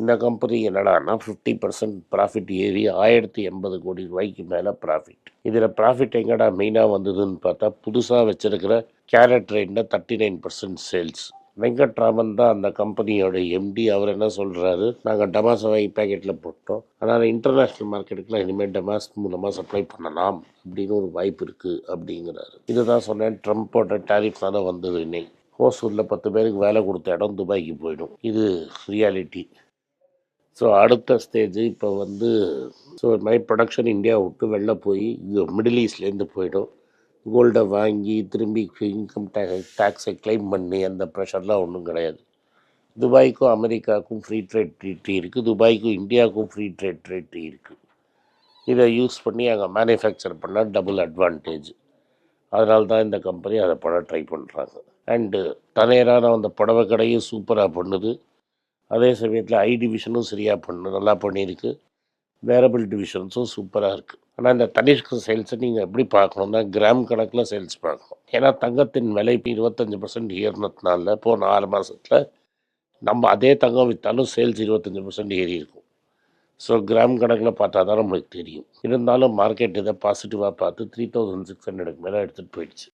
இந்த கம்பெனி என்னடான்னா 50% ப்ராஃபிட் ஏறி 1080 கோடி ரூபாய்க்கு மேலே ப்ராஃபிட். இதில் ப்ராஃபிட் எங்கடா மெயினாக வந்ததுன்னு பார்த்தா புதுசாக வச்சிருக்கிற கேரட் ட்ரெயினில் 39% சேல்ஸ். வெங்கட்ராமன் தான் அந்த கம்பெனியோட எம்டி. அவர் என்ன சொல்கிறாரு, நாங்கள் டமாஸ் வாங்கி பேக்கெட்டில் போட்டோம், ஆனால் இன்டர்நேஷ்னல் மார்க்கெட்டுக்குலாம் இனிமேல் டமாஸ் மூலமாக சப்ளை பண்ணலாம் அப்படின்னு ஒரு வாய்ப்பு இருக்குது அப்படிங்கிறாரு. இதுதான் சொன்னேன், ட்ரம்ப்போட டேரிஃப்னால வந்தது. இன்னைக்கு ஹோசூரில் 10 பேருக்கு வேலை கொடுத்த இடம் துபாய்க்கு போயிடும். இது ரியாலிட்டி. ஸோ அடுத்த ஸ்டேஜ் இப்போ ஸோ மை ப்ரொடக்ஷன் இந்தியா விட்டு வெளில போய் மிடில் ஈஸ்ட்லேருந்து போயிடும். கோல்டை வாங்கி திரும்பி இன்கம் டேக்ஸை கிளைம் பண்ணி அந்த ப்ரெஷர்லாம் ஒன்றும் கிடையாது. துபாய்க்கும் அமெரிக்காவுக்கும் ஃப்ரீ ட்ரேட் ட்ரீட்டி இருக்குது, துபாய்க்கும் இந்தியாவுக்கும் ஃப்ரீ ட்ரேட் ட்ரீட்டி இருக்குது. இதை யூஸ் பண்ணி அங்கே மேனுஃபேக்சர் பண்ணால் டபுள் அட்வான்டேஜ். அதனால தான் இந்த கம்பெனி அதை பண்ண ட்ரை பண்ணுறாங்க. அண்டு தனியரான அந்த புடவை கடையும் சூப்பராக பண்ணுது. அதே சமயத்தில் ஐ டிவிஷனும் சரியாக நல்லா பண்ணியிருக்கு. வேரபிள் டிவிஷன்ஸும் சூப்பராக இருக்குது. ஆனால் இந்த தனிஷ்க் சேல்ஸை நீங்கள் எப்படி பார்க்கணுன்னா கிராம் கணக்கில் சேல்ஸ் பார்க்கணும். ஏன்னா தங்கத்தின் விலை இப்போ 25% ஏறினதுனால போன 6 மாதத்தில் நம்ம அதே தங்கம் விற்றாலும் சேல்ஸ் 25% ஏறி இருக்கும். ஸோ கிராம் கணக்கில் பார்த்தா தான் நம்மளுக்கு தெரியும். இருந்தாலும் மார்க்கெட் இதை பாசிட்டிவாக பார்த்து 3600 மேலே எடுத்துகிட்டு போயிடுச்சு.